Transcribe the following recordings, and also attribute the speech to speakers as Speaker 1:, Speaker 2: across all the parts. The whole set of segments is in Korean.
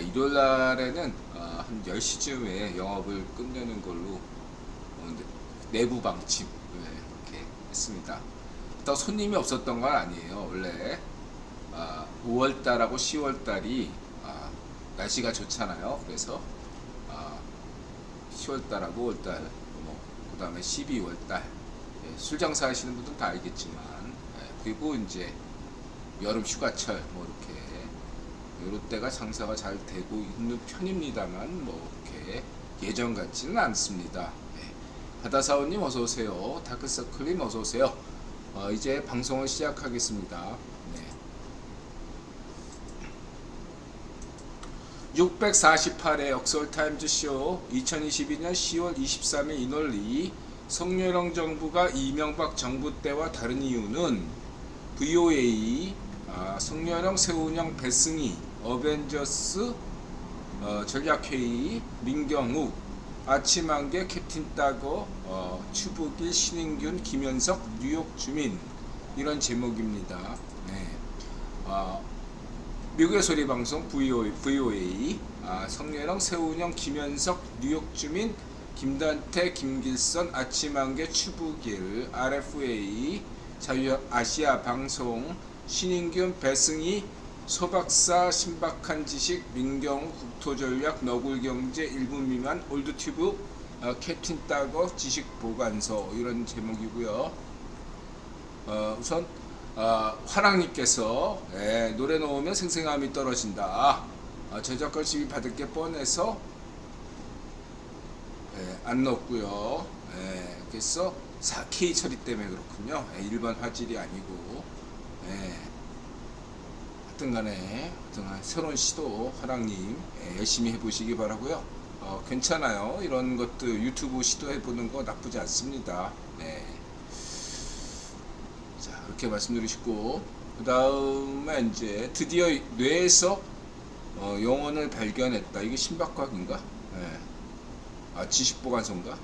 Speaker 1: 일요일 날에는 한 10시쯤에 영업을 끝내는 걸로 내부 방침 이렇게 했습니다. 또 손님이 없었던 건 아니에요. 원래 5월달하고 10월달이 날씨가 좋잖아요. 그래서 10월달하고 5월달, 그 다음에 12월달 술 장사 하시는 분들은 다 알겠지만, 그리고 이제 여름 휴가철 이렇게 요럴 때가 장사가 잘 되고 있는 편입니다만 이렇게 예전 같지는 않습니다. 바다사원님 어서오세요. 다크서클님 어서오세요. 이제 방송을 시작하겠습니다. 648회 역설타임즈쇼 2022년 10월 23일 이널리 성렬영 정부가 이명박 정부 때와 다른 이유는 VOA, 성렬영, 세운영, 배승희, 어벤져스, 전략회의, 민경욱, 아침한개, 캡틴 따거, 추부길, 신인균, 김현석, 뉴욕 주민, 이런 제목입니다. 미국의 소리방송 VOA, 성렬영, 세운영, 김현석, 뉴욕 주민, 김단태, 김길선, 아침한개, 추부길, RFA, 자유아시아 방송, 신인균, 배승희, 소박사, 신박한 지식, 민경, 국토전략, 너굴경제, 일부 미만, 올드튜브, 캡틴 따거, 지식보관소, 이런 제목이고요. 우선 화랑님께서 노래 넣으면 생생함이 떨어진다. 저작권 시비 받을 게 뻔해서 안 넣었고요. 그래서 4K 처리 때문에 그렇군요. 일반 화질이 아니고. 하여튼간에 새로운 시도 화랑님 열심히 해보시기 바라고요. 괜찮아요. 이런 것도 유튜브 시도해보는 거 나쁘지 않습니다. 자, 이렇게 말씀드리시고, 그 다음에 이제 드디어 뇌에서 영혼을 발견했다. 이게 신박학인가? 지식보관소인가?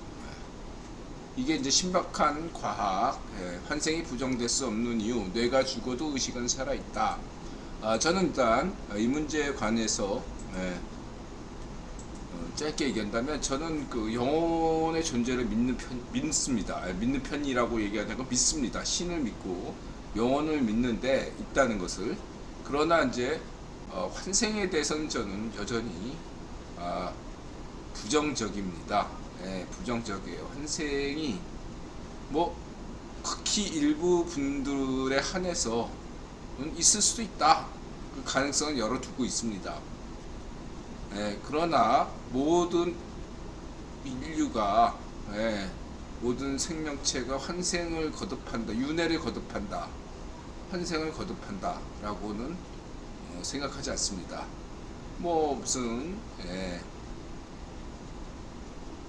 Speaker 1: 이게 이제 신박한 과학, 환생이 부정될 수 없는 이유, 뇌가 죽어도 의식은 살아있다. 저는 일단 이 문제에 관해서 짧게 얘기한다면, 저는 그 영혼의 존재를 믿습니다. 믿는 편이라고 얘기하는 건 믿습니다. 신을 믿고 영혼을 믿는데 있다는 것을. 그러나 이제 환생에 대해서는 저는 여전히 부정적입니다. 부정적이에요. 환생이 극히 일부 분들에 한해서 있을 수도 있다. 그 가능성은 열어두고 있습니다. 그러나 모든 인류가, 모든 생명체가 환생을 거듭한다, 윤회를 거듭한다, 환생을 거듭한다 라고는 생각하지 않습니다. 무슨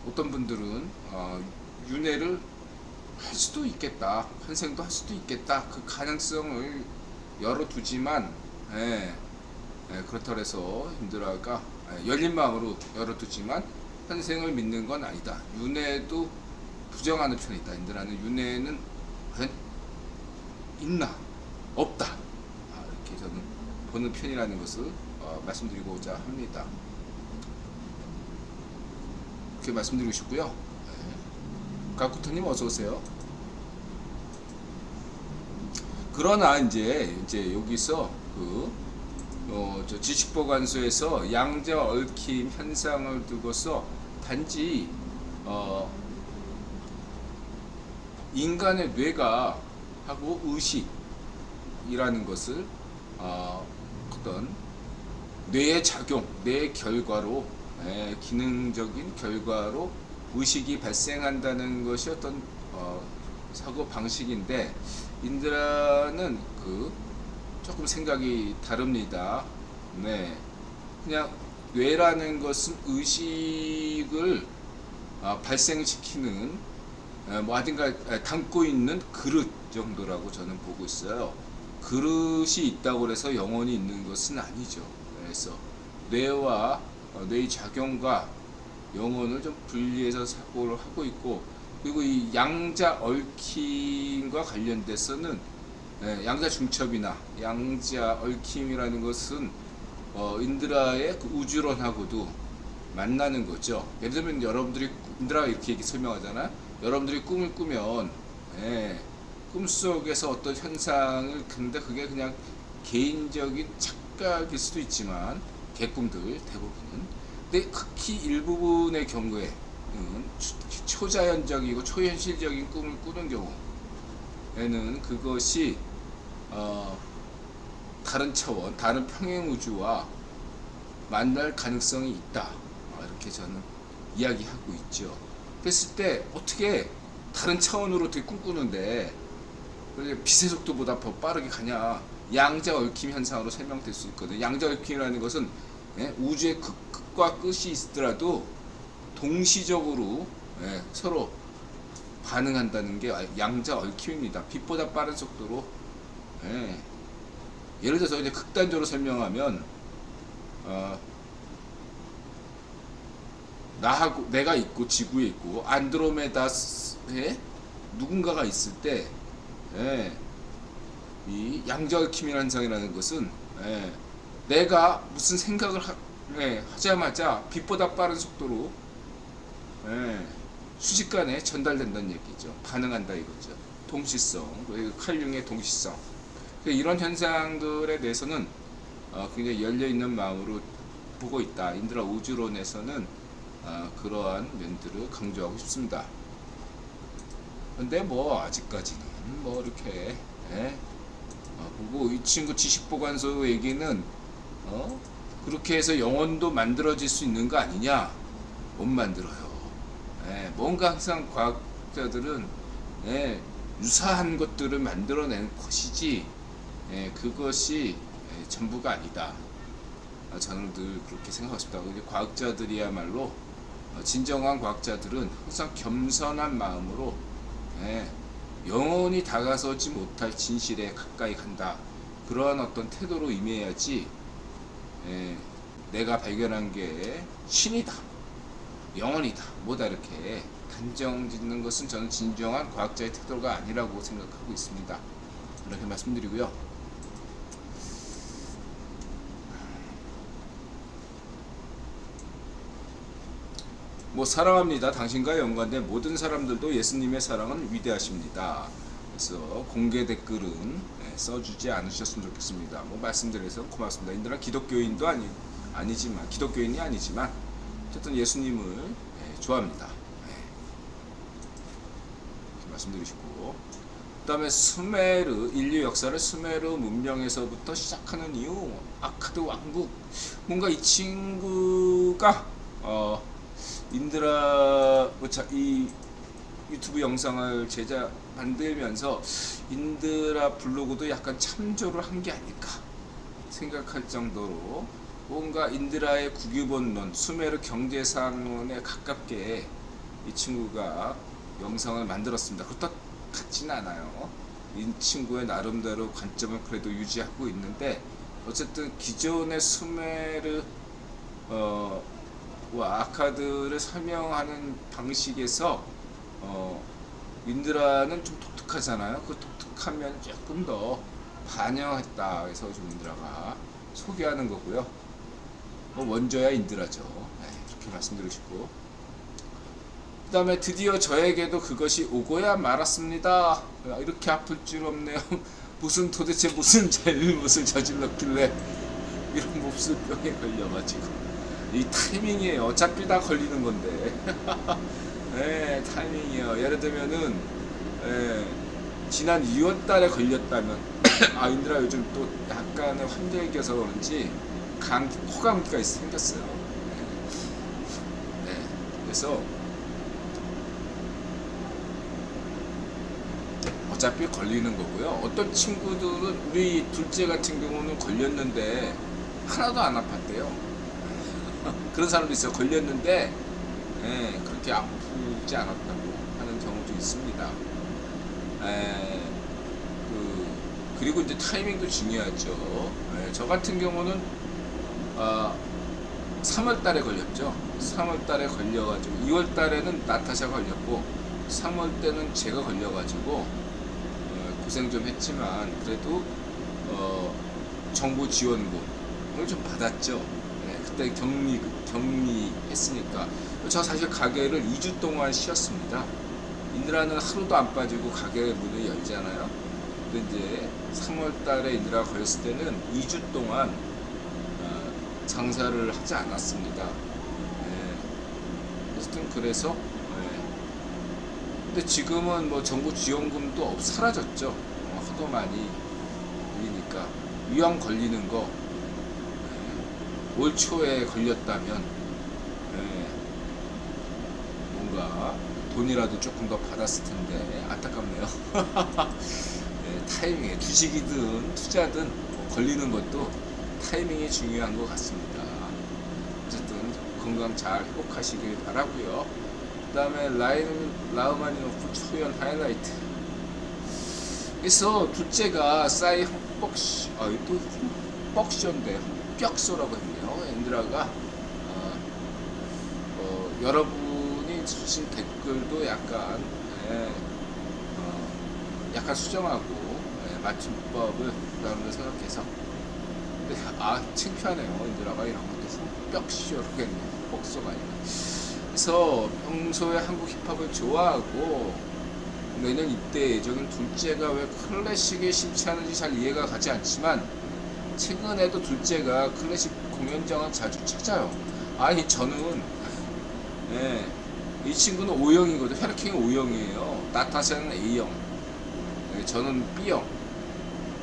Speaker 1: 어떤 분들은 윤회를 할 수도 있겠다, 환생도 할 수도 있겠다, 그 가능성을 열어두지만, 그렇다고 해서 힘들어가 열린 마음으로 열어두지만 환생을 믿는 건 아니다. 윤회도 부정하는 편이다. 인들하는 윤회는 과연 있나 없다, 이렇게 저는 보는 편이라는 것을 말씀드리고자 합니다. 이렇게 말씀드리고 싶고요. 가쿠터님 어서 오세요. 그러나 이제 여기서 저 지식보관소에서 양자 얽힘 현상을 두고서 단지 인간의 뇌가 하고 의식이라는 것을 어떤 뇌의 작용, 뇌의 결과로, 기능적인 결과로 의식이 발생한다는 것이 어떤 사고 방식인데, 인드라는 조금 생각이 다릅니다. 그냥 뇌라는 것은 의식을 발생시키는 어딘가 담고 있는 그릇 정도라고 저는 보고 있어요. 그릇이 있다고 해서 영혼이 있는 것은 아니죠. 그래서 뇌와 뇌의 작용과 영혼을 좀 분리해서 사고를 하고 있고, 그리고 이 양자 얽힘과 관련돼서는 양자 중첩이나 양자 얽힘이라는 것은 인드라의 그 우주론하고도 만나는 거죠. 예를 들면 여러분들이 인드라가 이렇게 설명하잖아. 여러분들이 꿈을 꾸면 예, 꿈속에서 어떤 현상을 근데 그게 그냥 개인적인 착각일 수도 있지만 개꿈들 대부분은 근데 극히 일부분의 경우에는 초자연적이고 초현실적인 꿈을 꾸는 경우에는 그것이 다른 차원, 다른 평행 우주와 만날 가능성이 있다. 이렇게 저는 이야기하고 있죠. 그랬을 때 어떻게 다른 차원으로 어떻게 꿈꾸는데 빛의 속도보다 더 빠르게 가냐? 양자 얽힘 현상으로 설명될 수 있거든요. 양자 얽힘이라는 것은 우주의 극과 끝이 있더라도 동시적으로 서로 반응한다는 게 양자 얽힘입니다. 빛보다 빠른 속도로 예를 들어서 이제 극단적으로 설명하면 나하고 내가 있고 지구에 있고 안드로메다에 누군가가 있을 때 이 양자 얽힘이라는 현상이라는 것은 내가 무슨 생각을 하자마자 빛보다 빠른 속도로 순식간에 전달된다는 얘기죠. 반응한다 이거죠. 동시성, 칼융의 동시성. 이런 현상들에 대해서는 굉장히 열려있는 마음으로 보고 있다. 인드라 우주론에서는 그러한 면들을 강조하고 싶습니다. 근데 뭐 아직까지는 뭐 이렇게 보고 이 친구 지식보관소 얘기는 그렇게 해서 영혼도 만들어질 수 있는 거 아니냐? 못 만들어요. 뭔가 항상 과학자들은 유사한 것들을 만들어낸 것이지 그것이 전부가 아니다. 저는 늘 그렇게 생각하고 싶다. 과학자들이야말로 진정한 과학자들은 항상 겸손한 마음으로 영원히 다가서지 못할 진실에 가까이 간다. 그러한 어떤 태도로 임해야지 내가 발견한 게 신이다, 영원이다, 뭐다 이렇게 단정 짓는 것은 저는 진정한 과학자의 태도가 아니라고 생각하고 있습니다. 이렇게 말씀드리고요. 뭐 사랑합니다. 당신과 연관된 모든 사람들도 예수님의 사랑은 위대하십니다. 그래서 공개 댓글은 써주지 않으셨으면 좋겠습니다. 뭐 말씀드려서 고맙습니다. 인들은 기독교인도 아니지만 기독교인이 아니지만 어쨌든 예수님을 좋아합니다. 이렇게 말씀드리시고 그 다음에 수메르 인류 역사를 수메르 문명에서부터 시작하는 이유 아카드 왕국 뭔가 이 친구가 인드라 이 유튜브 영상을 만들면서 인드라 블로그도 약간 참조를 한 게 아닐까 생각할 정도로 뭔가 인드라의 국유본론 수메르 경제상론에 가깝게 이 친구가 영상을 만들었습니다. 그렇다 같지는 않아요. 이 친구의 나름대로 관점을 그래도 유지하고 있는데 어쨌든 기존의 수메르 아카드를 설명하는 방식에서 인드라는 좀 독특하잖아요. 그 독특한 조금 더 반영했다 해서 좀 인드라가 소개하는 거고요. 뭐 원조야 인드라죠. 이렇게 말씀드리시고 그 다음에 드디어 저에게도 그것이 오고야 말았습니다. 이렇게 아플 줄 없네요. 도대체 무슨 잘못을 저질렀길래 이런 몹쓸병에 걸려가지고 이 타이밍이에요. 어차피 다 걸리는 건데 타이밍이에요. 예를 들면은 지난 2월달에 걸렸다면 인드라 요즘 또 약간의 환절기 껴서 그런지 호감기가 생겼어요. 그래서 어차피 걸리는 거고요. 어떤 친구들은 우리 둘째 같은 경우는 걸렸는데 하나도 안 아팠대요. 그런 사람도 있어요. 걸렸는데 그렇게 아프지 않았다고 하는 경우도 있습니다. 그리고 이제 타이밍도 중요하죠. 저 같은 경우는 3월달에 걸렸죠. 3월달에 걸려가지고 2월달에는 나타샤가 걸렸고 3월 때는 제가 걸려가지고 고생 좀 했지만 그래도 정부 지원금 을 좀 받았죠. 네, 그때 격리했으니까. 저 사실 가게를 2주 동안 쉬었습니다. 인드라는 하루도 안 빠지고 가게 문을 열잖아요. 근데 이제 3월 달에 인드라가 걸렸을 때는 2주 동안 장사를 하지 않았습니다. 네. 어쨌든 그래서 근데 지금은 뭐 정부 지원금도 사라졌죠. 하도 많이 걸리니까. 이왕 걸리는 거 올 초에 걸렸다면 뭔가 돈이라도 조금 더 받았을 텐데 안타깝네요. 타이밍에 주식이든 투자든 걸리는 것도 타이밍이 중요한 것 같습니다. 어쨌든 건강 잘 회복하시길 바라고요. 그 다음에 라흐마니노프 초연 하이라이트. 그래서 둘째가 싸이 흠뻑쇼, 또 흠뻑쇼인데 흠뻑쇼라고 했네요. 인드라가 여러분이 주신 댓글도 약간 약간 수정하고 맞춤법을 그다음에 생각해서 창피하네요. 인드라가 이런 것도 흠뻑쇼라고 했네요. 흠뻑쇼가 아니라. 그래서 평소에 한국 힙합을 좋아하고 내년 입대 예정인 둘째가 왜 클래식에 심취 하는지 잘 이해가 가지 않지만 최근에도 둘째가 클래식 공연장을 자주 찾아요. 아니 저는 이 친구는 O형이거든요. 혈액형이 O형이에요. 나타샤는 A형, 저는 B형,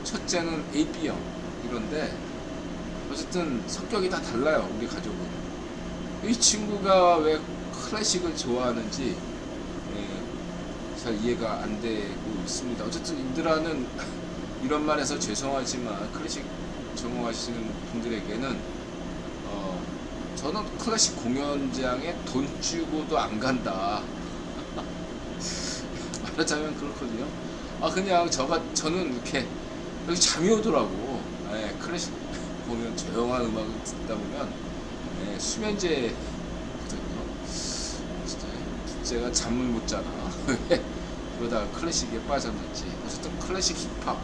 Speaker 1: 첫째는 AB형 이런데 어쨌든 성격이 다 달라요. 우리 가족은. 이 친구가 왜 클래식을 좋아하는지 잘 이해가 안 되고 있습니다. 어쨌든 인드라는 이런 말해서 죄송하지만 클래식 전공하시는 분들에게는 저는 클래식 공연장에 돈 주고도 안 간다. 말하자면 그렇거든요. 그냥 저는 이렇게 잠이 오더라고. 클래식 공연 조용한 음악을 듣다 보면 수면제 진짜 둘째가 잠을 못 자나. 그러다가 클래식에 빠졌는지. 어쨌든 클래식 힙합.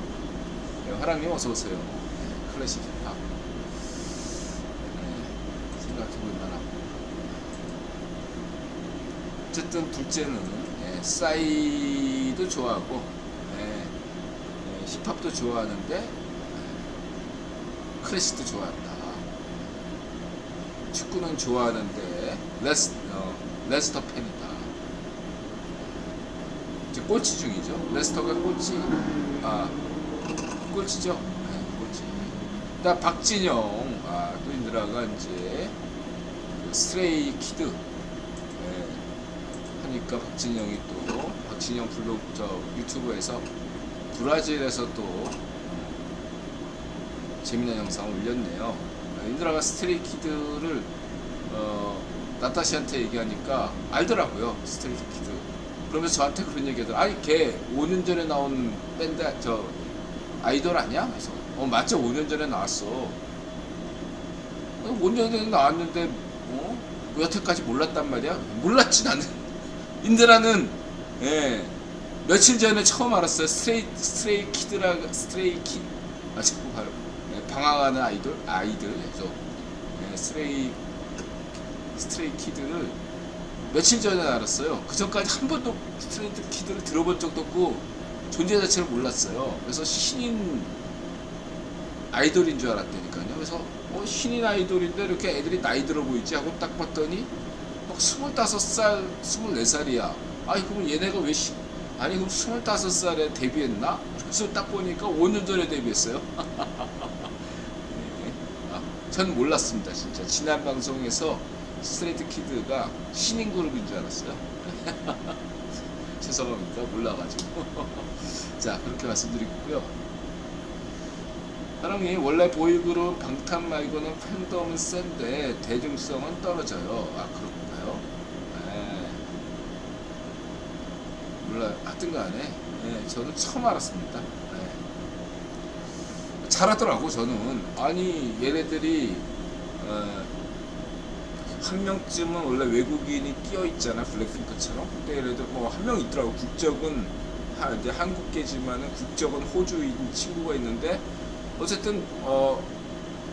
Speaker 1: 화랑님 어서 오세요. 클래식 힙합 생각해볼 만하고. 어쨌든 둘째는 싸이도 좋아하고 힙합도 좋아하는데 클래식도 좋아한다. 축구는 좋아하는데 레스터 팬이다. 이제 꼴찌 중이죠. 레스터가 꼴찌. 꼴찌죠. 꼴찌. 나 박진영. 또 인드라가 이제 그 스트레이 키드 하니까 박진영 블로그 유튜브에서 브라질에서 또 재미난 영상을 올렸네요. 인드라가 스트레이 키드를 나타시한테 얘기하니까 알더라고요. 스트레이 키드. 그러면서 저한테 그런 얘기 하더라. 아니 걔 5년 전에 나온 밴드 아이돌 아니야? 그래서 맞죠. 5년 전에 나왔어. 5년 전에 나왔는데 여태까지 몰랐단 말이야? 몰랐지 나는. 인드라는 며칠 전에 처음 알았어요. 스트레이 키드 자꾸 바로 방황하는 아이들 그래서 스트레이 키드를 며칠 전에 알았어요. 그 전까지 한 번도 스트레이 키드를 들어본 적도 없고 존재 자체를 몰랐어요. 그래서 신인 아이돌인 줄 알았다니까요. 그래서 신인 아이돌인데 이렇게 애들이 나이 들어 보이지 하고 딱 봤더니 막 25살, 24살이야. 그럼 얘네가 왜 그럼 25살에 데뷔했나? 그래서 딱 보니까 5년 전에 데뷔했어요. 전 몰랐습니다. 진짜 지난 방송에서 스트레이트 키드가 신인 그룹인 줄 알았어요. 죄송합니다. 몰라가지고. 자, 그렇게 말씀드리고요. 사랑이 원래 보이그룹 방탄 말고는 팬덤은 센데 대중성은 떨어져요. 그렇군요. 몰라요. 하여튼 간에 저는 처음 알았습니다. 잘하더라고. 저는 얘네들이 한 명쯤은 원래 외국인이 끼어 있잖아. 블랙핑크처럼. 근데 얘네들 한 명 있더라고. 국적은 이제 한국계지만은 국적은 호주인 친구가 있는데 어쨌든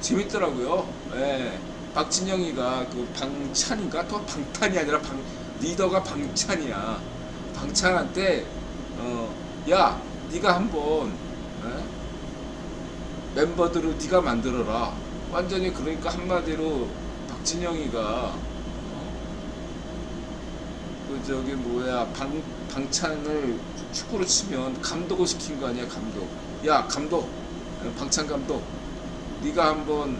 Speaker 1: 재밌더라고요. 예. 박진영이가 그 방찬인가 또 방탄이 아니라 리더가 방찬이야. 방찬한테 야 네가 한번 멤버들을 네가 만들어라. 완전히 그러니까 한마디로 박진영이가 그 저기 뭐야 방찬을 축구로 치면 감독을 시킨 거 아니야. 감독. 야 감독, 방찬 감독, 네가 한번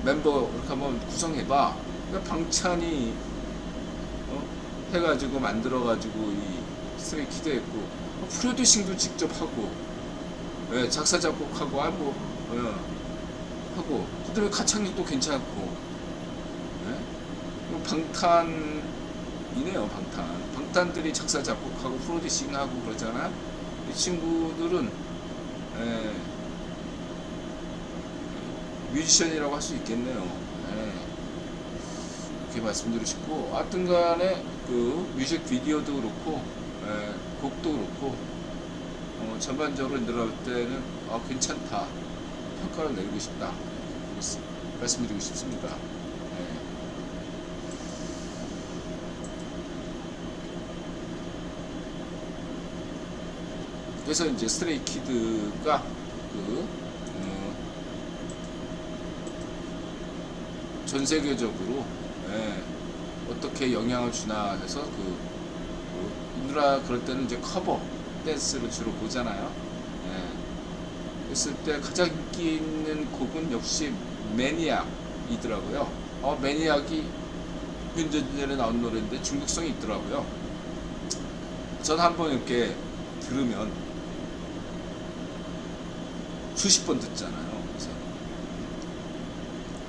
Speaker 1: 멤버 이렇게 한번 구성해봐. 그러니까 방찬이 해가지고 만들어가지고 이 스트레이키드 했고 프로듀싱도 직접 하고 작사 작곡하고 하고 그다음에 가창력도 괜찮고 방탄이네요. 방탄들이 작사 작곡하고 프로듀싱하고 그러잖아. 이 친구들은 뮤지션이라고 할 수 있겠네요. 이렇게 말씀드리고 싶고, 하여튼간에 그 뮤직비디오도 그렇고 곡도 그렇고 전반적으로 들어올 때는 괜찮다 평가를 내리고 싶다 말씀드리고 싶습니다. 그래서 이제 스트레이키드가 전 세계적으로 어떻게 영향을 주나 해서 인드라 그럴 때는 이제 커버 댄스를 주로 보잖아요. 그랬을 때 가장 인기 있는 곡은 역시 매니악이더라고요. 매니악이 몇 년 전에 나온 노래인데 중독성이 있더라고요. 전 한번 이렇게 들으면 수십 번 듣잖아요. 그래서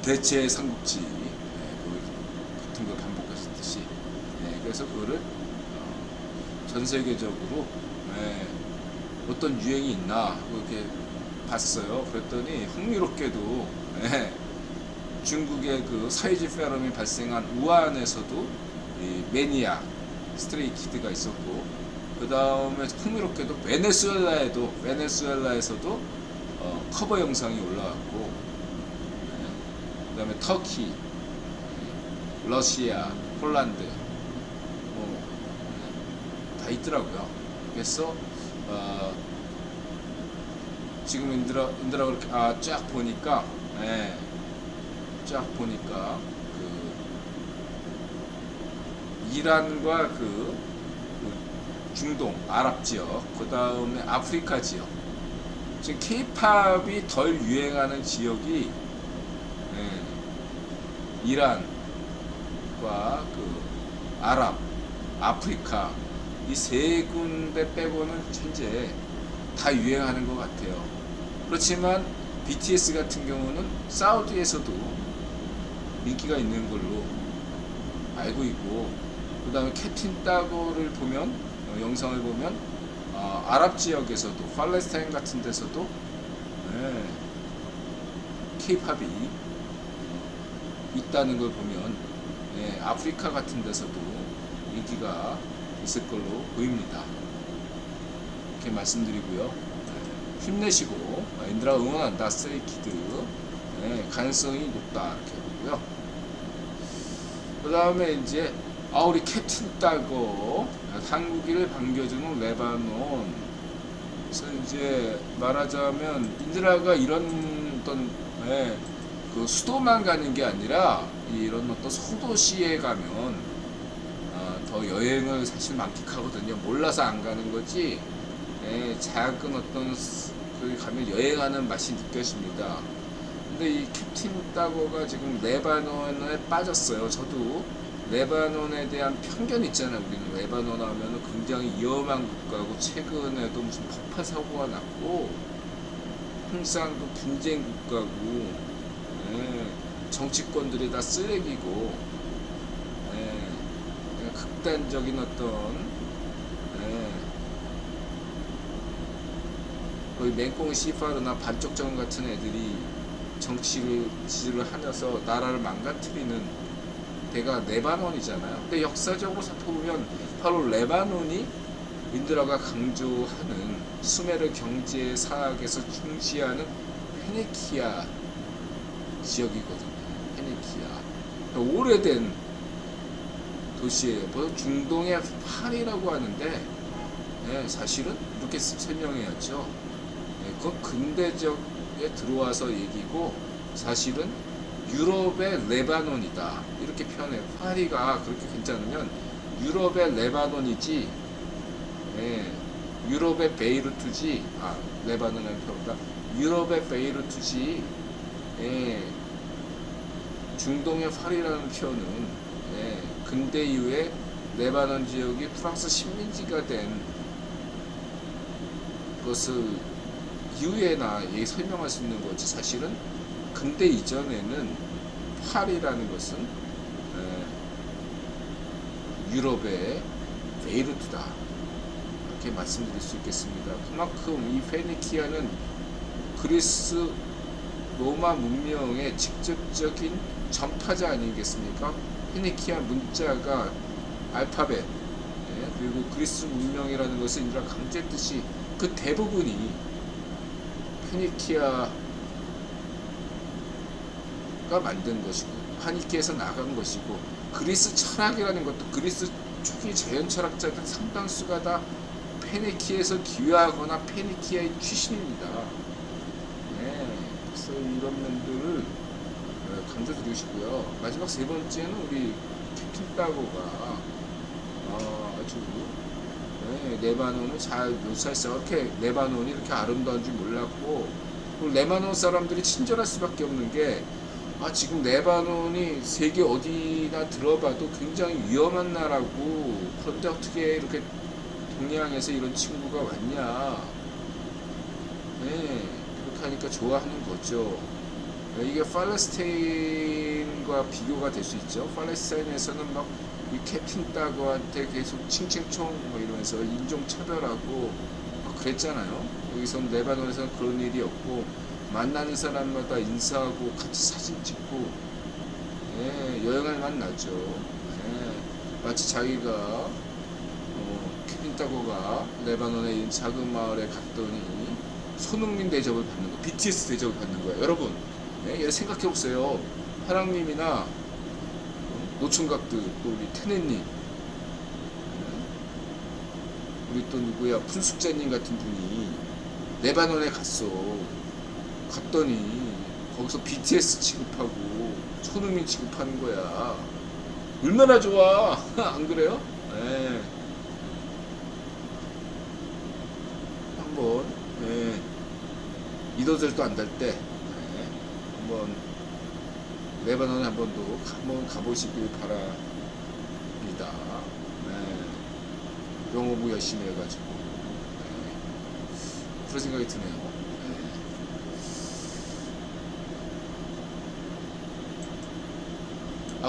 Speaker 1: 대체 삼국지 같은 거 반복하셨듯이 그래서 그거를 전 세계적으로 어떤 유행이 있나 이렇게 봤어요. 그랬더니 흥미롭게도 중국의 그 사이즈 페럼이 발생한 우한에서도 이 매니아 스트레이키드가 있었고, 그 다음에 흥미롭게도 베네수엘라에서도 커버 영상이 올라왔고, 그 다음에 터키, 러시아, 폴란드 다 있더라고요. 그래서 지금 인드라 그렇게 쫙 보니까 이란과 중동 아랍 지역, 그 다음에 아프리카 지역, 지금 K-팝이 덜 유행하는 지역이 이란과 아랍, 아프리카 이 세 군데 빼고는 현재 다 유행하는 것 같아요. 그렇지만 BTS 같은 경우는 사우디에서도 인기가 있는 걸로 알고 있고, 그 다음에 캡틴 따고를 보면 영상을 보면 아랍 지역에서도 팔레스타인 같은 데서도 K-팝이 있다는 걸 보면 아프리카 같은 데서도 인기가 있을 걸로 보입니다. 이렇게 말씀드리고요. 힘내시고 인드라 응원한다 스트레이키드 가능성이 높다 이렇게 보고요. 그 다음에 이제 우리 캡틴 따고 한국인을 반겨주는 레바논. 그래서 이제 말하자면 인드라가 이런 어떤 그 수도만 가는 게 아니라 이런 어떤 소도시에 가면 더 여행을 사실 만끽하거든요. 몰라서 안 가는 거지. 작은 어떤 거기 가면 여행하는 맛이 느껴집니다. 근데 이 캡틴 따고가 지금 레바논에 빠졌어요. 저도 레바논에 대한 편견 있잖아요. 우리는 레바논 하면은 굉장히 위험한 국가고, 최근에도 무슨 폭파 사고가 났고, 항상 그 분쟁 국가고, 정치권들이 다 쓰레기고, 극단적인 어떤 거의 맹꽁 시파르나 반쪽정 같은 애들이 정치를 지지를 하면서 나라를 망가뜨리는 데가 레바논이잖아요. 근데 역사적으로 살펴보면 바로 레바논이 인드라가 강조하는 수메르 경제 사학에서 중시하는 페니키아 지역이거든요. 페니키아. 오래된 도시예요. 중동의 파리라고 하는데, 예, 사실은 이렇게 설명해야죠. 예, 그건 근대적에 들어와서 얘기고, 사실은 유럽의 레바논이다. 이렇게 표현해요. 파리가 그렇게 괜찮으면 유럽의 레바논이지, 예, 유럽의 베이루트지, 레바논이라는 표현보다 유럽의 베이루트지, 예, 중동의 파리라는 표현은, 예, 근대 이후에 레바논 지역이 프랑스 식민지가 된 것을 이후에나 설명할 수 있는 거지. 사실은 근대 이전에는 파리라는 것은 유럽의 베이루트다, 이렇게 말씀드릴 수 있겠습니다. 그만큼 이 페니키아는 그리스 로마 문명의 직접적인 전파자 아니겠습니까? 페니키아 문자가 알파벳, 그리고 그리스 문명이라는 것은 이런 강제뜻이 그 대부분이 페니키아가 만든 것이고, 페니키아에서 나간 것이고, 그리스 철학이라는 것도 그리스 초기 자연 철학자들 상당수가 다 페니키아에서 기여하거나 페니키아의 출신입니다. 그래서 이런 면들을 강조드리고 싶고요. 마지막 세 번째는 우리 캡틴 따고가 아주 레바논을 잘 묘사했어요. 이렇게 레바논이 이렇게 아름다운 줄 몰랐고, 레바논 사람들이 친절할 수밖에 없는 게, 지금 레바논이 세계 어디나 들어봐도 굉장히 위험한 나라고, 그런데 어떻게 이렇게 동양에서 이런 친구가 왔냐, 그렇게 하니까 좋아하는 거죠. 이게 팔레스타인과 비교가 될 수 있죠. 팔레스타인에서는 막 이 캡틴 따고한테 계속 칭칭총 이러면서 인종차별하고 그랬잖아요. 여기서는 레바논에서는 그런 일이 없고, 만나는 사람마다 인사하고 같이 사진 찍고, 여행할 만 나죠. 마치 자기가 캡틴 따고가 레바논의 이 작은 마을에 갔더니 손흥민 대접을 받는 거, BTS 대접을 받는 거예요. 여러분, 생각해보세요. 하랑님이나 노총각들, 또 우리 테네님, 우리 또 누구야, 푼숙자님 같은 분이 레바논에 갔더니 거기서 BTS 취급하고 손흥민 취급하는 거야. 얼마나 좋아. 안 그래요? 한번 이도저도 안 될 때 한번 레바논에 한번 가보시길 바랍니다. 영어 공부 열심히 해가지고 그런 생각이 드네요.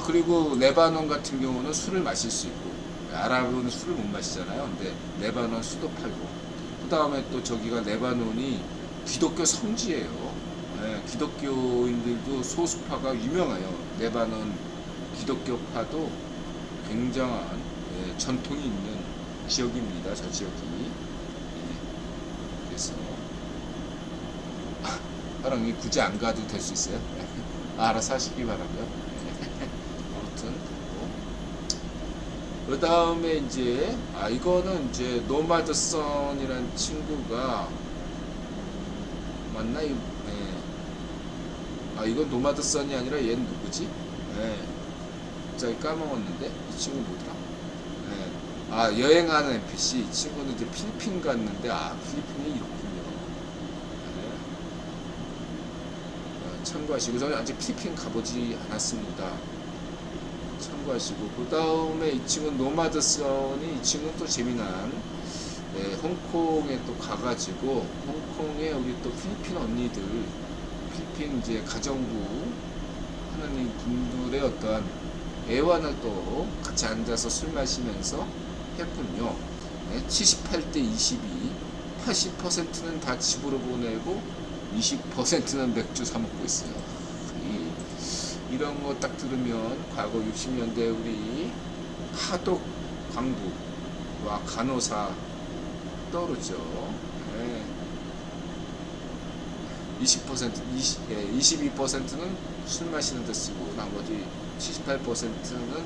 Speaker 1: 그리고 레바논 같은 경우는 술을 마실 수 있고, 아랍은 술을 못 마시잖아요. 근데 레바논 수도 팔고, 그 다음에 또 저기가 레바논이 기독교 성지예요. 기독교인들도 소수파가 유명해요. 레바논 기독교파도 굉장한 전통이 있는 지역입니다. 저 지역이. 그래서 사람이 굳이 안 가도 될 수 있어요. 알아서 하시기 바라고요. 아무튼 그 다음에 이제 이거는 이제 노마드 선이라는 친구가 맞나? 이건 노마드 선이 아니라 얘는 누구지? 갑자기 까먹었는데 이 친구 뭐더라? 여행하는 NPC. 이 친구는 이제 필리핀 갔는데 필리핀이 이렇군요. 참고하시고, 저는 아직 필리핀 가보지 않았습니다. 참고하시고, 그 다음에 이 친구는 노마드 선이, 이 친구는 또 재미난 홍콩에 또 가가지고, 홍콩에 우리 또 필리핀 언니들, 필리핀 이제 가정부 하는 분들의 어떤 애완을 또 같이 앉아서 술 마시면서 했군요. 78대 22, 80%는 다 집으로 보내고 20%는 맥주 사 먹고 있어요. 이런 거 딱 들으면 과거 60년대 우리 하독 광부와 간호사 떠오르죠. 22%는 술 마시는 데 쓰고 나머지 78%는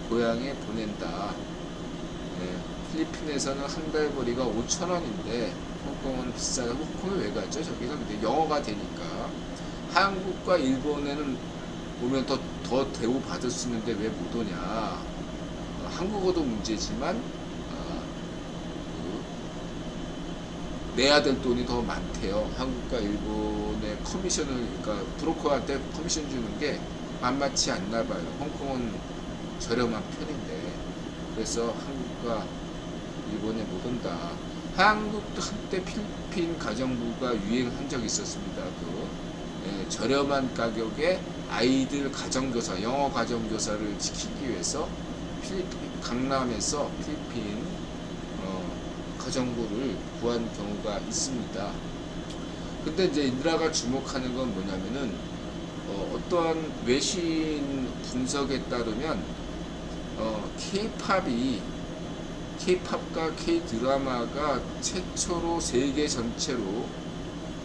Speaker 1: 고향에 보낸다. 필리핀에서는 한 달 거리가 5,000원인데 홍콩은 비싸요. 홍콩에 왜 가죠? 저기가 근데 영어가 되니까. 한국과 일본에는 오면 더 대우 받을 수 있는데 왜 못 오냐? 한국어도 문제지만 내야 될 돈이 더 많대요. 한국과 일본의 커미션을, 그러니까 브로커한테 커미션 주는 게 만만치 않나 봐요. 홍콩은 저렴한 편인데. 그래서 한국과 일본에 못 온다. 한국도 한때 필리핀 가정부가 유행한 적이 있었습니다. 저렴한 가격에 아이들 가정교사, 영어 가정교사를 지키기 위해서 필리핀 강남에서 필리핀 가정부를 구한 경우가 있습니다. 근데 이제 인드라가 주목하는 건 뭐냐면은 어떠한 외신 분석에 따르면 K-팝과 K-드라마가 최초로 세계 전체로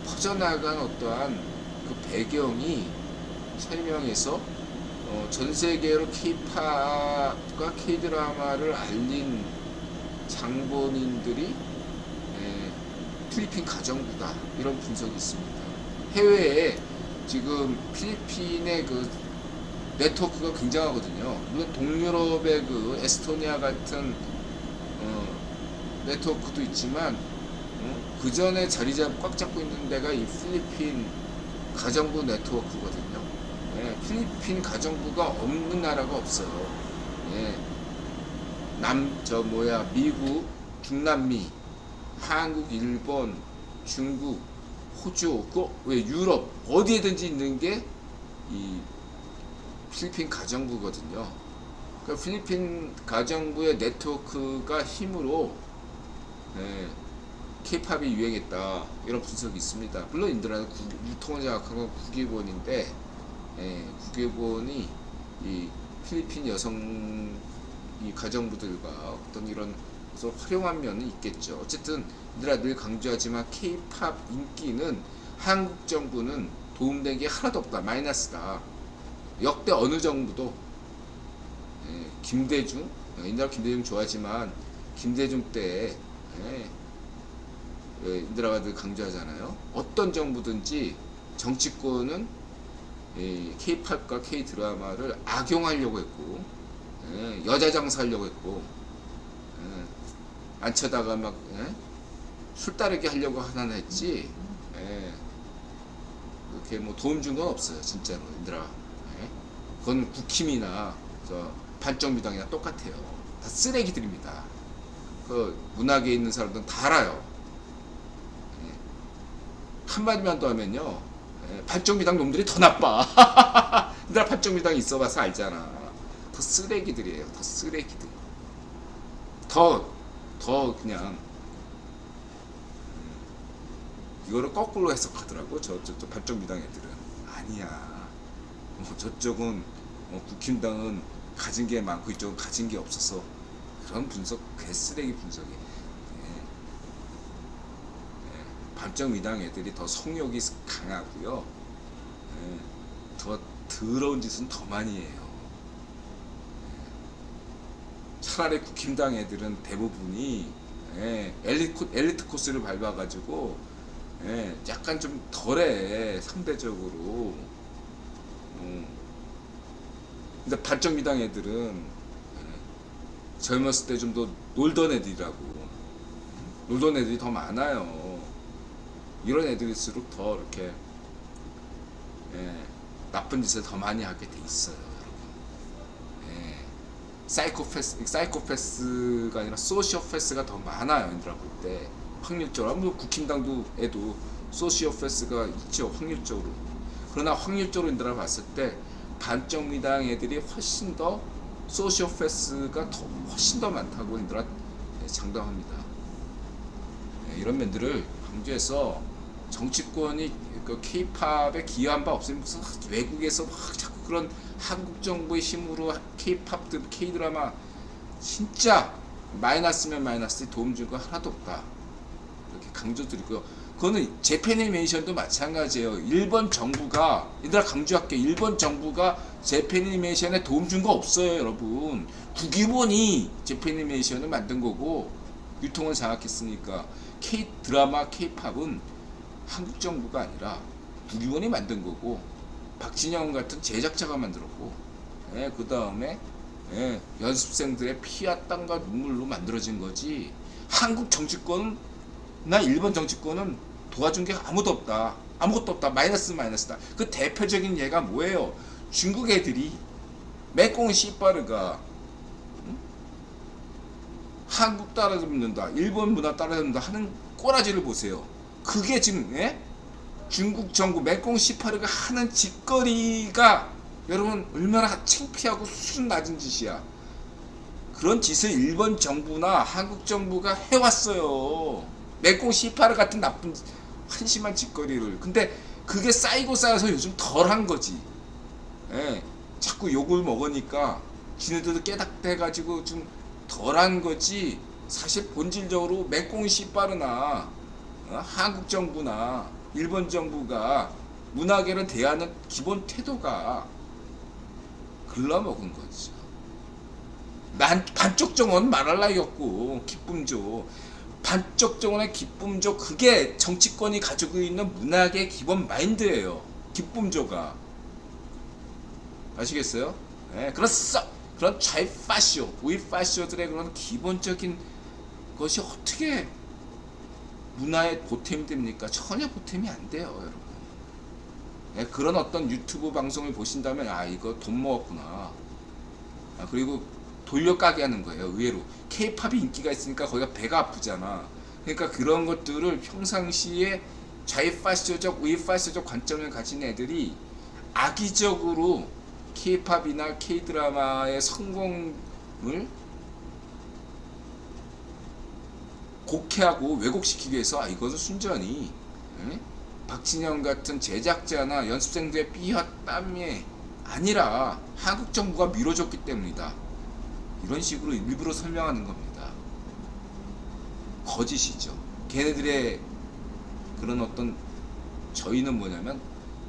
Speaker 1: 퍼져나간 어떠한 그 배경이 설명해서 전 세계로 K-팝과 K-드라마를 알린 장본인들이 필리핀 가정부다, 이런 분석이 있습니다. 해외에 지금 필리핀의 그 네트워크가 굉장하거든요. 물론 동유럽의 그 에스토니아 같은 네트워크도 있지만 그 전에 꽉 잡고 있는 데가 이 필리핀 가정부 네트워크거든요. 필리핀 가정부가 없는 나라가 없어요. 미국, 중남미, 한국, 일본, 중국, 호주, 왜 유럽 어디에든지 있는 게 이 필리핀 가정부거든요. 그러니까 필리핀 가정부의 네트워크가 힘으로 K-팝이 유행했다, 이런 분석이 있습니다. 물론 인드라는 유통을 장악한 건 국외본인데, 국외본이 이 필리핀 여성 이 가정부들과 어떤 이런 활용한 면은 있겠죠. 어쨌든 인드라 늘 강조하지만 K-팝 인기는 한국 정부는 도움된 게 하나도 없다, 마이너스다. 역대 어느 정부도 김대중, 인드라 김대중 좋아하지만 김대중 때 인드라가 늘 강조하잖아요. 어떤 정부든지 정치권은 K-팝과 K-드라마를 악용하려고 했고, 여자 장사하려고 했고, 안 쳐다가 막 술 따르게 하려고 하나 했지, 그렇게 뭐 도움 준 건 없어요, 진짜로. 인드라 그건 국힘이나 반정미당이나 똑같아요. 다 쓰레기들입니다. 그 문학에 있는 사람들은 다 알아요. 한마디만 더 하면요, 반정미당 놈들이 더 나빠. 인드라 반정미당이 있어봐서 알잖아. 더 쓰레기들이에요. 더 쓰레기들. 더 그냥 이거를 거꾸로 해석하더라고. 저 반정미당 애들은 아니야. 저쪽은 국힘당은 가진 게 많고 이쪽은 가진 게 없어서, 그런 분석, 개쓰레기 분석이. 반정미당 애들이 더 성욕이 강하고요. 더 더러운 짓은 더 많이 해요. 차라리 국힘당 애들은 대부분이 엘리트 코스를 밟아가지고 약간 좀 덜해, 상대적으로. 근데 반정미당 애들은 젊었을 때 좀 더 놀던 애들이라고. 놀던 애들이 더 많아요. 이런 애들일수록 더 이렇게 나쁜 짓을 더 많이 하게 돼 있어요, 여러분. 사이코패스가 아니라 소시오패스가 더 많아요, 인드라 볼 때. 확률적으로. 뭐 국힘당도 애도 소시오패스가 있죠, 확률적으로. 그러나 확률적으로 인드라 봤을 때 반정미당 애들이 훨씬 더 소시오패스가 훨씬 더 많다고 인드라 장담합니다. 이런 면들을 강조해서 정치권이 그 K-팝에 기여한 바 없으면 무슨 외국에서 막 자꾸 그런 한국 정부의 힘으로 K-팝, K-드라마 진짜 마이너스면 마이너스, 도움 줄 거 하나도 없다, 이렇게 강조드리고요. 그거는 재패니메이션도 마찬가지예요. 일본 정부가, 얘들아 강조할게, 일본 정부가 재패니메이션에 도움 준 거 없어요, 여러분. 국유본이 재패니메이션을 만든 거고 유통을 장악했으니까. K 드라마, K-팝은 한국 정부가 아니라 국유본이 만든 거고 박진영 같은 제작자가 만들었고, 예, 그 다음에 예, 연습생들의 피와 땀과 눈물로 만들어진 거지. 한국 정치권은 나 일본 정치권은 도와준 게 아무도 없다. 아무것도 없다. 마이너스다. 그 대표적인 예가 뭐예요? 중국 애들이 매꽁 씨빠르가 한국 따라잡는다, 일본 문화 따라잡는다 하는 꼬라지를 보세요. 그게 지금 예? 중국 정부 매꽁 씨빠르가 하는 짓거리가 여러분 얼마나 창피하고 수준 낮은 짓이야. 그런 짓을 일본 정부나 한국 정부가 해왔어요. 매꽁 씨파르 같은 나쁜 한심한 짓거리를. 근데 그게 쌓이고 쌓여서 요즘 덜한 거지. 예, 자꾸 욕을 먹으니까 지네들도 깨닫대가지고 좀 덜한 거지. 사실 본질적으로 매꽁 씨파르나 한국 정부나 일본 정부가 문화계를 대하는 기본 태도가 글러먹은 거죠. 반쪽 정원 말할 나위 없고 기쁨조, 반쪽 정원의 기쁨조, 그게 정치권이 가지고 있는 문학의 기본 마인드예요. 기쁨조가. 아시겠어요? 네, 그런 좌파쇼, 우파쇼들의 그런 기본적인 것이 어떻게 문화의 보탬이 됩니까? 전혀 보탬이 안 돼요, 여러분. 네, 그런 어떤 유튜브 방송을 보신다면 아, 이거 돈 먹었구나. 그리고 돌려가게 하는 거예요. 의외로 K-팝이 인기가 있으니까 거기가 배가 아프잖아. 그러니까 그런 것들을 평상시에 좌파쇼적, 우파쇼적 관점을 가진 애들이 악의적으로 K-팝이나 K-드라마의 성공을 곡해하고 왜곡시키기 위해서 이것은 순전히 박진영 같은 제작자나 연습생들의 피와 땀이 아니라 한국 정부가 밀어줬기 때문이다. 이런 식으로 일부러 설명하는 겁니다. 거짓이죠. 걔네들의 그런 어떤, 저희는 뭐냐면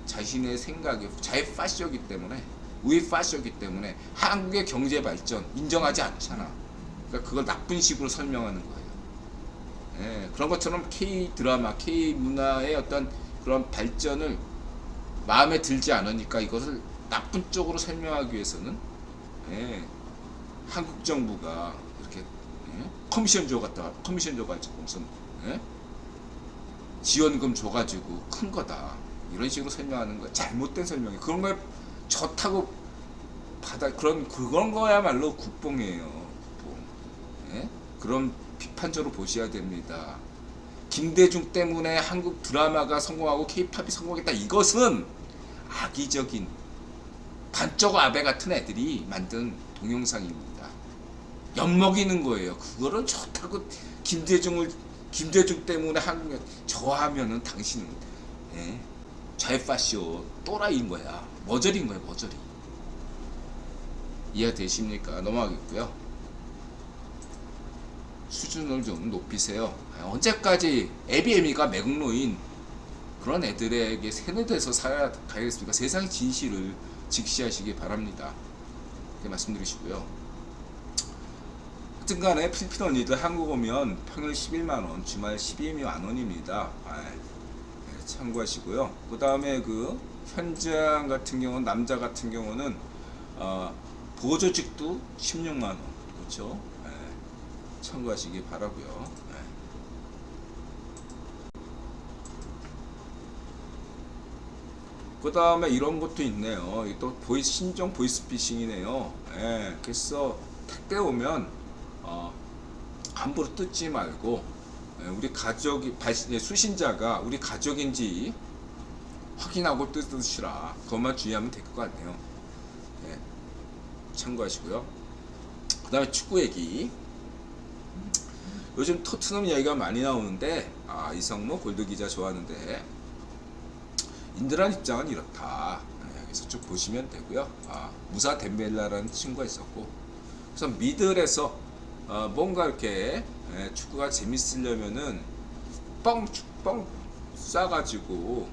Speaker 1: 자신의 생각이 좌파쇼이기 때문에, 우파쇼이기 때문에 한국의 경제 발전 인정하지 않잖아. 그러니까 그걸 나쁜 식으로 설명하는 거예요. 예, 그런 것처럼 K 드라마, K 문화의 어떤 그런 발전을 마음에 들지 않으니까 이것을 나쁜 쪽으로 설명하기 위해서는 예, 한국 정부가 이렇게 커미션 줘가지고 무슨 지원금 줘가지고 큰 거다 이런 식으로 설명하는 거 잘못된 설명이. 그런 거에 좋다고 그런 거야말로 국뽕이에요. 국뽕. 예? 그런 비판적으로 보셔야 됩니다. 김대중 때문에 한국 드라마가 성공하고 K-팝이 성공했다. 이것은 악의적인 반쪽 아베 같은 애들이 만든 동영상입니다. 엿먹이는 거예요. 그거는 좋다고 김대중 때문에 한국에 좋아하면은 당신은 좌파쇼 또라이인 거야. 머저리인 거야, 머저리. 이해되십니까? 넘어가겠고요. 수준을 좀 높이세요. 언제까지 애비애미가 매국노인 그런 애들에게 세뇌돼서 살아가겠습니까? 세상의 진실을 직시하시기 바랍니다. 이렇게 말씀드리시고요. 하여튼 간에 필리핀 언니들 한국 오면 평일 11만원, 주말 12만원입니다. 참고하시고요. 그 다음에 그 현장 같은 경우는, 남자 같은 경우는 보조직도 16만원. 그렇죠? 참고하시기 바라고요. 그 다음에 이런 것도 있네요. 또 신종 보이스피싱이네요. 그래서 택배 오면 함부로 뜯지 말고 우리 가족이 수신자가 우리 가족인지 확인하고 뜯으시라. 그것만 주의하면 될 것 같네요. 참고하시고요. 그 다음에 축구 얘기. 요즘 토트넘 이야기가 많이 나오는데 이성모 골드 기자 좋아하는데 인드란 입장은 이렇다. 그래서 쭉 보시면 되고요. 무사 덴벨라라는 친구가 있었고, 그래서 미들에서 뭔가 이렇게 축구가 재밌으려면은 쏴가지고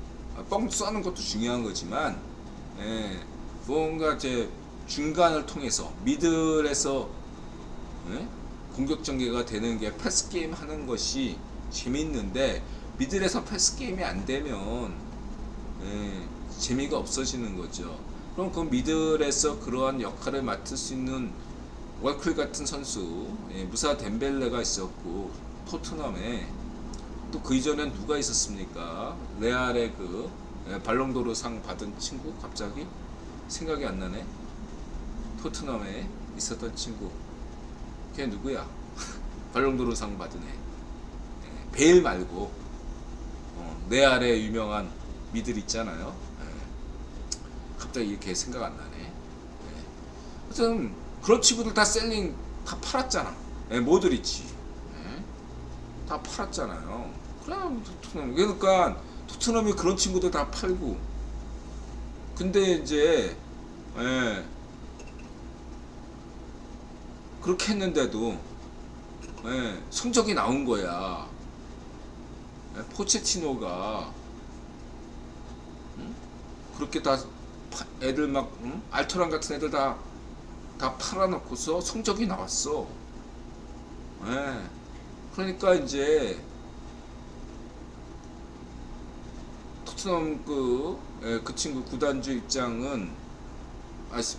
Speaker 1: 뻥 쏘는 것도 중요한 거지만 예, 뭔가 이제 중간을 통해서 미들에서 예? 공격 전개가 되는 게 패스 게임 하는 것이 재밌는데 미들에서 패스 게임이 안 되면 예, 재미가 없어지는 거죠. 그럼 그 미들에서 그러한 역할을 맡을 수 있는 월클 같은 선수, 예, 무사 덴벨레가 있었고 토트넘에 또 그 이전엔 누가 있었습니까? 레알의 그 예, 발롱도르 상 받은 친구 갑자기 생각이 안 나네. 토트넘에 있었던 친구. 걔 누구야? 발롱도르 상 받은 애. 예, 베일 말고 레알의 유명한 미들 있잖아요. 예, 갑자기 이렇게 생각 안 나네. 예. 하여튼 그런 친구들 다 셀링 다 팔았잖아. 예, 모드리치. 예, 다 팔았잖아요. 그럼 토트넘. 그러니까 토트넘이 그런 친구들 다 팔고. 근데 이제 예, 그렇게 했는데도 예, 성적이 나온 거야. 예, 포체티노가 그렇게 다 애들 막 알토란 같은 애들 다 팔아놓고서 성적이 나왔어. 예. 그러니까 이제 토트넘 그 친구 구단주 입장은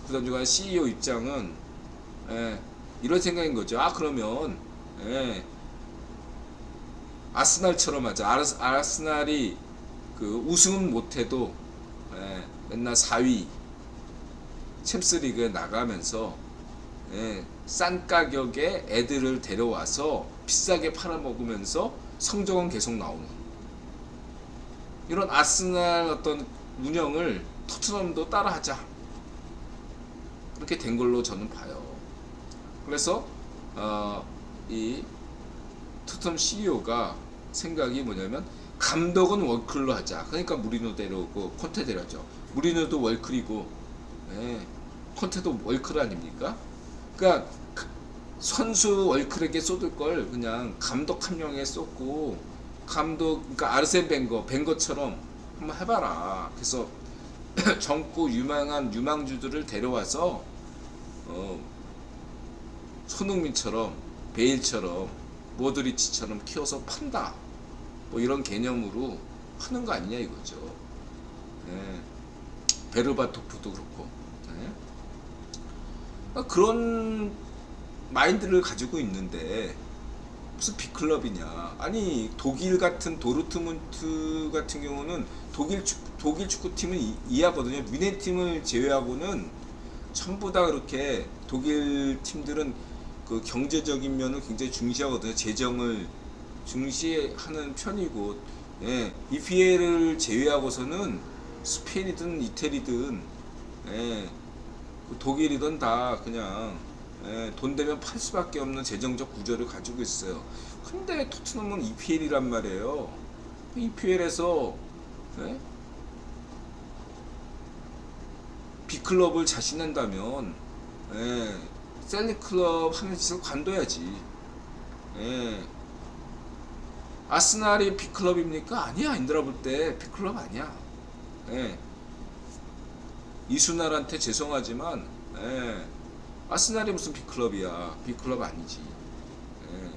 Speaker 1: 구단주가 CEO 입장은 예, 이런 생각인 거죠. 그러면 예, 아스날처럼 하자. 아스날이 그 우승은 못해도 예, 맨날 4위 챔스리그에 나가면서 예, 싼 가격에 애들을 데려와서 비싸게 팔아먹으면서 성적은 계속 나오는 이런 아스날 어떤 운영을 토트넘도 따라하자. 그렇게 된 걸로 저는 봐요. 그래서 이 토트넘 CEO가 생각이 뭐냐면 감독은 월클로 하자. 그러니까 무리뉴 데려오고 콘테 데려왔죠. 무리뉴도 월클이고 예, 콘테도 월클 아닙니까? 그러니까 선수 월클에게 쏟을 걸 그냥 감독 한 명에 쏟고 그러니까 아르센 벵거처럼 한번 해봐라. 그래서 젊고 유명한 유망주들을 데려와서 손흥민처럼 베일처럼 모드리치처럼 키워서 판다. 뭐 이런 개념으로 하는 거 아니냐 이거죠. 예. 베르바토프도 그렇고 예. 그런 마인드를 가지고 있는데 무슨 빅클럽이냐. 아니 독일 같은 도르트문트 같은 경우는 독일 축구팀은 이해하거든요. 뮌헨 팀을 제외하고는 전부 다 그렇게 독일 팀들은 그 경제적인 면을 굉장히 중시하거든요. 재정을 중시하는 편이고 예, EPL을 제외하고서는 스페인이든 이태리든 예, 독일이든 다 그냥 예, 돈 되면 팔 수밖에 없는 재정적 구조를 가지고 있어요. 근데 토트넘은 EPL이란 말이에요. EPL에서 예? B클럽을 자신한다면 예, 셀리클럽 하는 짓을 관둬야지. 예. 아스날이 B클럽입니까? 아니야. 인드라 볼 때 B클럽 아니야. 예. 이순날한테 죄송하지만 예. 아스날이 무슨 B클럽이야. B클럽 아니지. 예.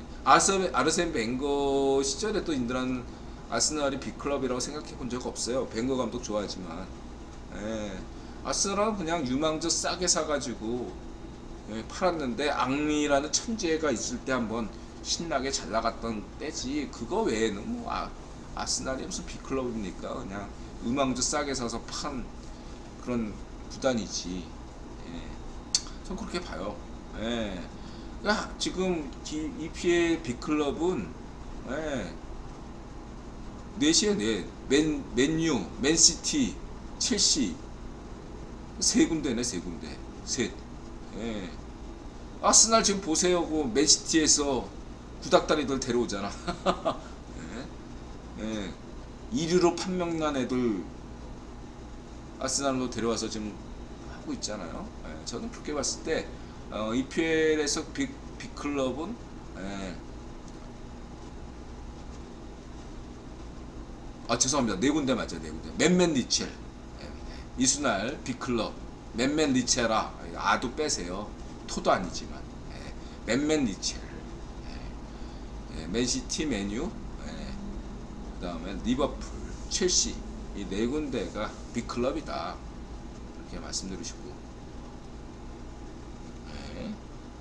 Speaker 1: 아르센 벵거 시절에 또 인드라는 아스날이 B클럽이라고 생각해 본 적 없어요. 벵거 감독 좋아하지만 예. 아스날은 그냥 유망주 싸게 사가지고 예, 팔았는데 앙리라는 천재가 있을 때 한번 신나게 잘 나갔던 때지. 그거 외에는 뭐 아스날이 무슨 B클럽입니까? 그냥 유망주 싸게 사서 판 그런 구단이지. 예. 전 그렇게 봐요. 예. 야, 지금 EPL B클럽은 예. 넷이에요, 넷. 맨유, 맨시티, 첼시 세 군데네, 세 군데. 셋. 예. 아스날 지금 보세요. 그 맨시티에서 구닥다리들 데려오잖아. 예. 예. 1위로 판명난 애들 아스날로 데려와서 지금 하고 있잖아요. 예. 저는 그렇게 봤을 때 EPL에서 빅클럽은 예. 죄송합니다. 네 군데 맞죠, 네 군데. 맨맨 리첼, 이순날, 빅클럽, 맨맨 리체라, 아도 빼세요. 토도 아니지만, 맨맨 리첼, 맨시티, 맨유, 그 다음에 리버풀, 첼시, 이 네 군데가 빅클럽이다. 이렇게 말씀드리시고,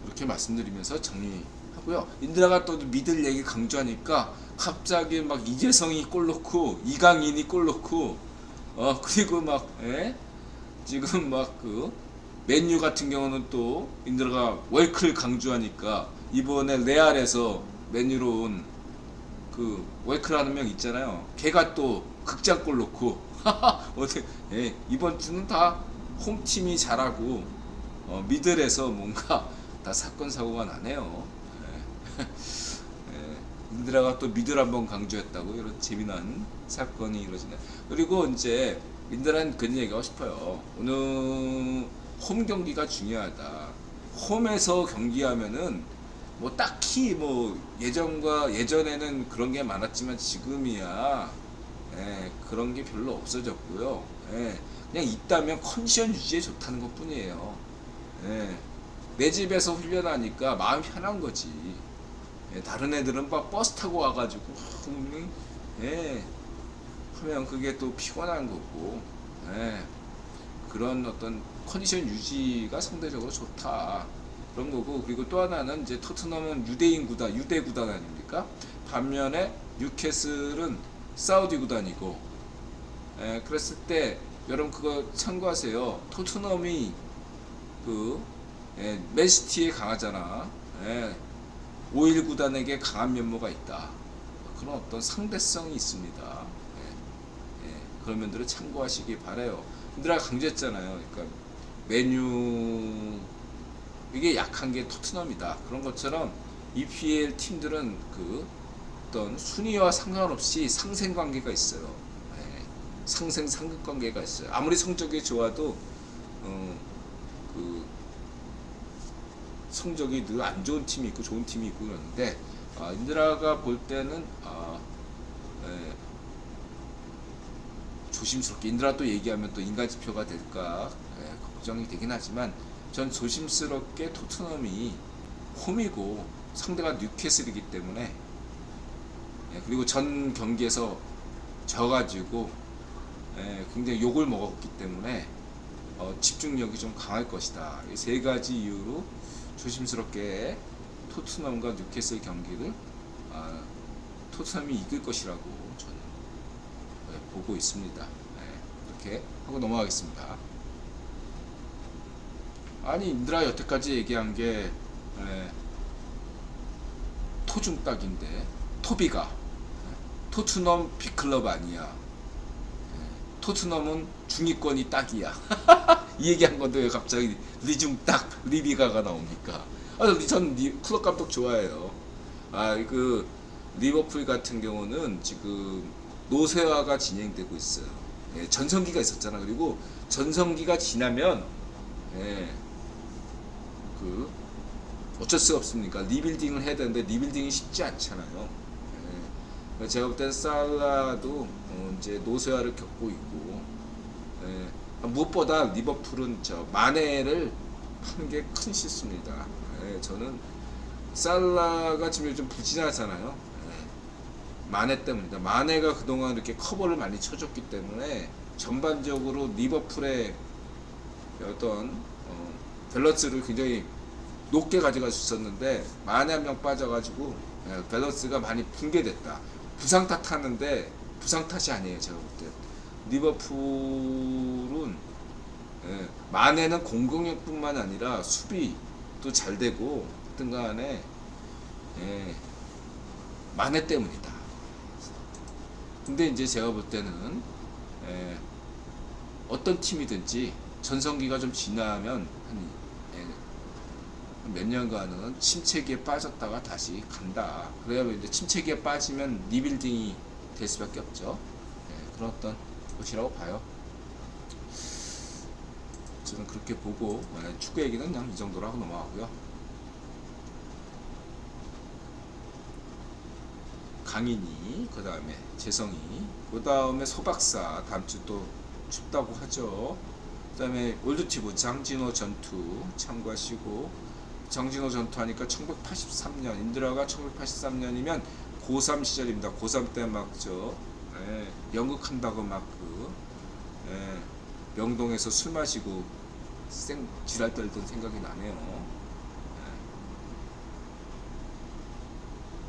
Speaker 1: 이렇게 말씀드리면서 정리하고요. 인드라가 또 미들 얘기 강조하니까 갑자기 막 이재성이 골 넣고 이강인이 골 넣고 그리고 막 지금 막 그 맨유 같은 경우는 또 인드라가 월클 강조하니까 이번에 레알에서 맨유로 온 그 월클하는 명 있잖아요. 걔가 또 극장골 넣고 어떻게 이번 주는 다 홈팀이 잘하고 미들에서 뭔가 다 사건 사고가 나네요. 인드라가 또 미들 한번 강조했다고 이런 재미난 사건이 이루어지네. 그리고 이제 인드라는 그런 얘기하고 싶어요. 오늘 홈 경기가 중요하다. 홈에서 경기하면은 뭐 딱히 뭐 예전에는 그런 게 많았지만 지금이야 그런 게 별로 없어졌고요. 그냥 있다면 컨디션 유지에 좋다는 것 뿐이에요. 내 집에서 훈련하니까 마음 편한 거지. 다른 애들은 막 버스 타고 와가지고 하면 그게 또 피곤한 거고. 그런 어떤 컨디션 유지가 상대적으로 좋다. 그런 거고. 그리고 또 하나는 이제 토트넘은 유대 구단 아닙니까? 반면에 뉴캐슬은 사우디 구단이고. 그랬을 때 여러분 그거 참고하세요. 토트넘이 맨시티에 강하잖아. 5일 구단에게 강한 면모가 있다. 그런 어떤 상대성이 있습니다. 그런 면들을 참고하시기 바라요. 인드라 강조했잖아요. 그러니까 메뉴 이게 약한 게 토트넘이다. 그런 것처럼 EPL 팀들은 그 어떤 순위와 상관없이 상생 관계가 있어요. 상생 상급 관계가 있어요. 아무리 성적이 좋아도 그 성적이 늘 안 좋은 팀이 있고 좋은 팀이 있고 그러는데 인드라가 볼 때는 조심스럽게 인드라 또 얘기하면 또 인간 지표가 될까 걱정이 되긴 하지만 전 조심스럽게 토트넘이 홈이고 상대가 뉴캐슬이기 때문에 그리고 전 경기에서 져가지고 굉장히 욕을 먹었기 때문에 집중력이 좀 강할 것이다. 이 세 가지 이유로 조심스럽게 토트넘과 뉴캐슬 경기를 토트넘이 이길 것이라고 저는 보고 있습니다. 이렇게 하고 넘어가겠습니다. 아니 인드라 여태까지 얘기한 게 토중딱인데 토비가 토트넘 빅클럽 아니야. 토트넘은 중위권이 딱이야. 이 얘기한 건데 왜 갑자기 리중딱 리비가가 나옵니까? 전 클럽 감독 좋아해요. 그 리버풀 같은 경우는 지금 노쇠화가 진행되고 있어요. 전성기가 있었잖아. 그리고 전성기가 지나면 그 어쩔 수 없습니까? 리빌딩을 해야 되는데 리빌딩이 쉽지 않잖아요. 제가 볼 때는 살라도 이제 노쇠화를 겪고 있고 무엇보다 리버풀은 마네를 파는 게 큰 실수입니다. 저는 살라가 지금 좀 부진하잖아요. 마네 때문입니다. 마네가 그동안 이렇게 커버를 많이 쳐줬기 때문에 전반적으로 리버풀의 어떤 밸런스를 굉장히 높게 가져갈 수 있었는데 마네 한 명 빠져가지고 밸런스가 많이 붕괴됐다. 부상 탓하는데 부상 탓이 아니에요. 제가 볼 때 리버풀은 마네는 공격력뿐만 아니라 수비도 잘 되고 하여튼 간에 마네 때문이다. 근데 이제 제가 볼 때는 어떤 팀이든지 전성기가 좀 지나면 한 몇 년간은 침체기에 빠졌다가 다시 간다. 그래야 이제 침체기에 빠지면 리빌딩이 될 수밖에 없죠. 그런 어떤 것이라고 봐요. 저는 그렇게 보고 축구 얘기는 그냥 이 정도로 하고 넘어가고요. 강인이, 그 다음에 재성이, 그 다음에 소박사 다음 주 또 춥다고 하죠. 그 다음에 올드티브 장진호 전투 참고하시고, 장진호 전투하니까 1983년, 인드라가 1983년이면 고3 시절입니다. 고3 때 막 연극한다고 막 명동에서 술 마시고 지랄 떨던 생각이 나네요.